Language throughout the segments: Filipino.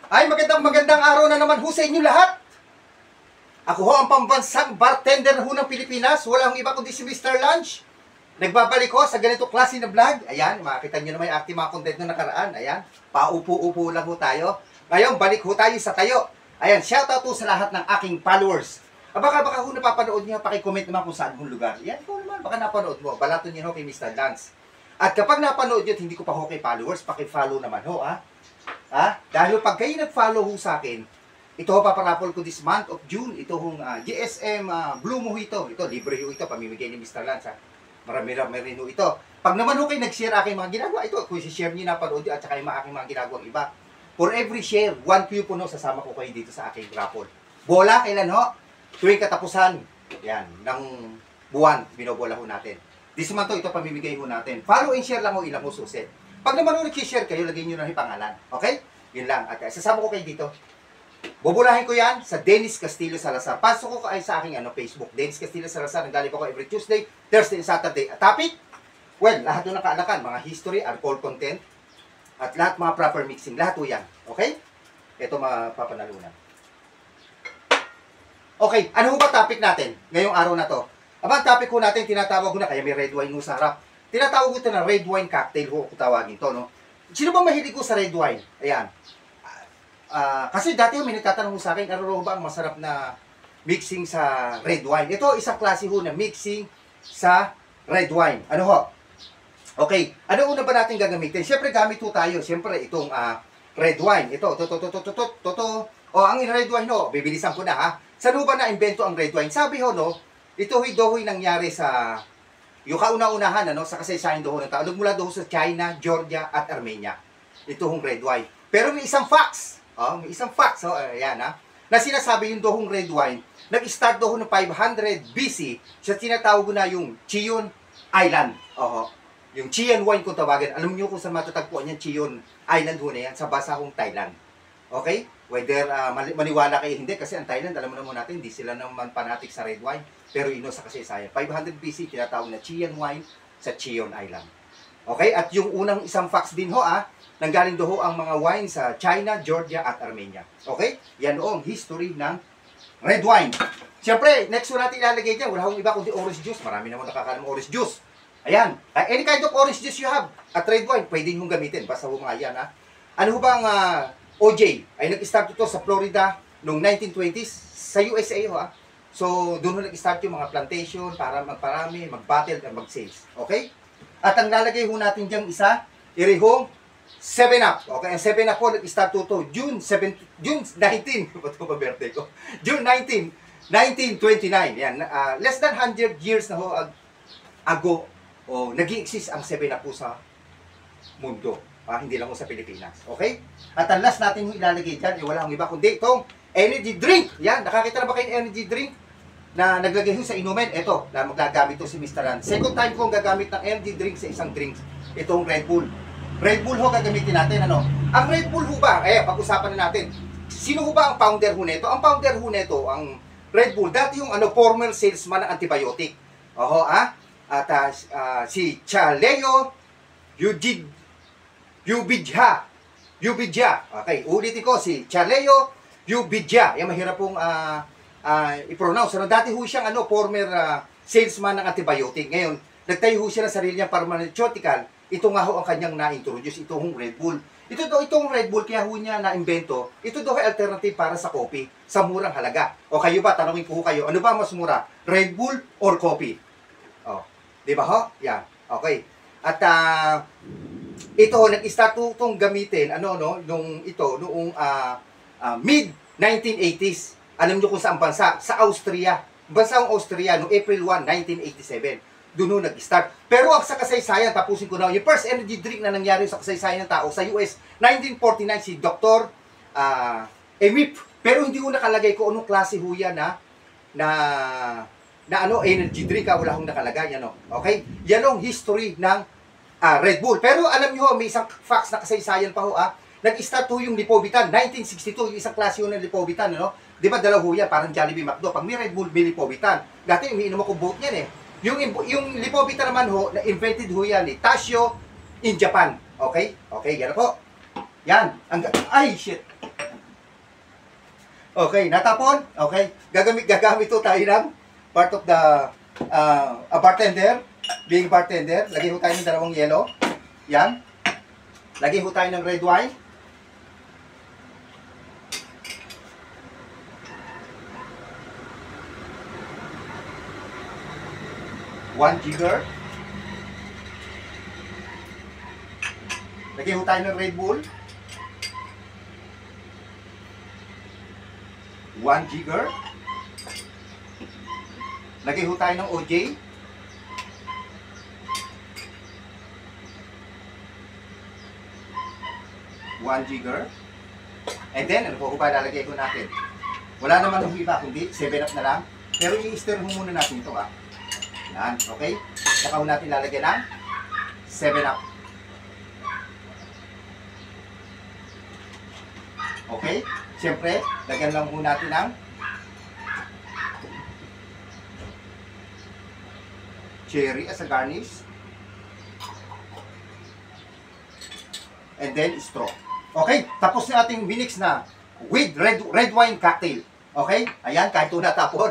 Ay, magandang araw na naman ho sa inyo lahat. Ako ho ang pambansang bartender ho ng Pilipinas. Walang iba kundi si Mr. Lunch. Nagbabalik ho sa ganito klase na vlog. Ayan, makikita nyo naman yung ating mga content na nakaraan. Ayan, paupo-upo lang ho tayo. Ngayon, balik ho tayo sa tayo. Ayan, shoutout ho sa lahat ng aking followers. Baka ho napapanood nyo, pakicomment naman kung saan kong lugar. Yan po naman, baka napanood mo. Balaton nyo ho kay Mr. Lance. At kapag napanood nyo at hindi ko pa ho kay followers, pakifollow naman ho, ha? Dahil pag kayo nag-follow ho sa akin, ito ho paparapol ko this month of June, ito hong GSM Blue Mojito. Ito, libre ho ito, pamimigay ni Mr. Lance, ha? Marami rin ho ito. Pag naman ho kayo nag-share aking mga ginagawa, ito, kung si-share nyo napanood nyo at saka yung aking mga ginagawang iba. For every share, 1 coupon ho, sasama ko kayo dito sa aking raffle. Bola, kailan ho? Tuwing katapusan, yan, ng buwan, binobola ho natin. This month ho, ito pamimigay ho natin. Follow and share lang ho, ilang ho suset. Pag naman ho nag-share kayo, lagay nyo na yung pangalan. Okay? Yun lang. At sasama ko kayo dito. Bubulahin ko yan sa Dennis Castillo Salazar. Pasok ko ay sa aking Facebook. Dennis Castillo Salazar. Naglalip ako every Tuesday, Thursday, and Saturday. At topic? Well, lahat ho nakaalakan. Mga history, alcohol content, at lahat mga proper mixing. Lahat ho yan. Okay? Ito mapapanalunan. Okay, ano ho ba topic natin ngayong araw na to? Aba, ang topic ho natin, tinatawag ko na, kaya may red wine ho sa harap. Tinatawag ko ito na red wine cocktail ho, kung tawagin ito, no? Sino ba mahilig ko sa red wine? Ayan. Kasi dati ho, may nagtatanong sa akin, ano ba ang masarap na mixing sa red wine? Ito, isang klase ho na mixing sa red wine. Ano ho? Okay, ano una ba natin gagamitin? Siyempre, gamit ho tayo. Siyempre, itong red wine. Ito. O, ang red wine ho, bibilisan ko na ha. Saan ho ba na-invento ang red wine? Sabi ho, no, ito ho'y nangyari sa yung kauna-unahan, ano, sa kasaysayan doon ng tao. Nagmula doon sa China, Georgia, at Armenia. Ito hong red wine. Pero may isang facts. May isang facts. Ayan, ha. Na sinasabi yung dohong red wine, nag-start doon ng 500 BC sa tinatawag na yung Chion Island. Yung Chion wine kung tawagan. Alam niyo kung saan matatagpuan yan, Chion Island ho na yan, sa basahong Thailand. Okay? Whether maniwala kayo hindi, kasi ang Thailand, alam mo naman natin, hindi sila naman fanatic sa red wine. Pero ino sa kasaysayan. 500 BC, tinatawag na Chion wine sa Chion Island. Okay? At yung unang isang facts din ho, nanggaling doon ang mga wine sa China, Georgia, at Armenia. Okay? Yan ang history ng red wine. Siyempre, next one natin ilalagay dyan, wala akong iba kundi orange juice. Marami naman nakakalam orange juice. Ayan. Any kind of orange juice you have at red wine, pwede nyo gamitin. Basta ho mga yan, ha? Ano ho bang OJ? Ay nag-start ito sa Florida noong 1920s sa USA, ho, ha? So, doon ho nag-start yung mga plantation para magparami, mag-battle, at mag-sales. Okay? At ang lalagay ho natin diyang isa, irihong 7-Up. Okay? Ang 7-Up po, nag-start to June 19, ba't ko ba birthday ko? June 19, 1929. Yan. Less than 100 years na ho ago, nag-i-exist ang 7-Up po sa mundo. Hindi lang ho sa Pilipinas. Okay? At ang last natin ho ilalagay dyan, wala akong iba kundi itong energy drink. Yan. Nakakita na ba kayo ng energy drink? Na naglagay ho sa inumin, ito, na magagamit to si Mr. Ran. Second time ko gagamit ng energy drink sa isang drink, itong Red Bull. Red Bull ho gagamitin natin, ano? Ang Red Bull ho ba, pag-usapan na natin, sino ho ba ang founder ho nito? Ang founder ho nito, ang Red Bull, dati yung former salesman ng antibiotic. At si Chaleo Ubidja. Okay, ulitin ko, si Chaleo Ubidja. Yan, mahirap pong i-pronounce. Dati ho siyang former salesman ng antibiotic. Ngayon, nagtayo ho siya ng sarili niyang pharmaceutical. Ito nga ho ang kanyang na-introduce, itong Red Bull. Itong Red Bull, kaya ho niya na-invento, ito daw ay alternative para sa coffee, sa murang halaga. O kayo ba, tanongin ko kayo, ano ba mas mura? Red Bull or coffee? Di ba ho? Yan. Okay. At ito, nag-start itong gamitin, noong mid-1980s. Alam nyo kung saan bansa? Sa Austria. Bansang Austria, noong April 1, 1987. Doon nag-start. Pero ang sa kasaysayan, tapusin ko na, yung first energy drink na nangyari sa kasaysayan ng tao sa US, 1949, si Dr. Emip. Pero hindi ko nakalagay kung anong klase ho yan, na energy drink, wala akong nakalagay, okay? Yan ang history ng Red Bull. Pero alam nyo, may isang facts na kasaysayan pa ho, nag-start ho yung Lipovitan, 1962, yung isang klase ho ng Lipovitan, Di ba dalawa ho yan, parang Jollibee McDo. Pag may Red Bull, may Lipovitan. Dati, umiinom ako both yan, Yung Lipovitan naman ho, na-invented ho yan, Tashio in Japan. Okay? Okay, yan po. Yan. Ay, shit. Okay, natapon? Okay. Gagamit to tayo ng part of the a bartender. Being bartender, lagay ho tayo ng dalawang yelo. Yan. Lagay ho tayo ng red wine. One jigger. Lagay ho tayo ng Red Bull. 1 jigger. Lagay ho tayo ng OJ. One jigger. And then, ano po ba lalagay ko natin? Wala naman ng iba, kundi 7-up na lang. Pero i-stir ho muna natin ito, ha. Yan, okay? Saka ho natin lalagyan ng 7-up. Okay? Siyempre, lagyan lang ho natin ng cherry as a garnish. And then, straw. Okay? Tapos na ating minix na with red wine cocktail. Okay? Ayan, kahit ito natapon.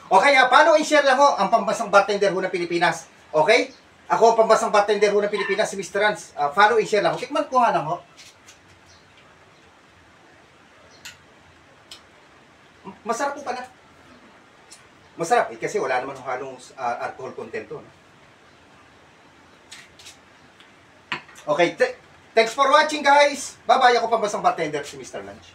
Okay, paano i-share lang ho ang pambasang bartender ho ng Pilipinas? Okay? Ako ang pambasang bartender ho ng Pilipinas, si Mr. Rans. Follow i-share lang ho. Tikman ko nga lang ho. Masarap po pala. Masarap kasi wala naman halong alcohol content to. No? Okay, thanks for watching guys. Bye-bye. Ako pambasang bartender si Mr. Lunch.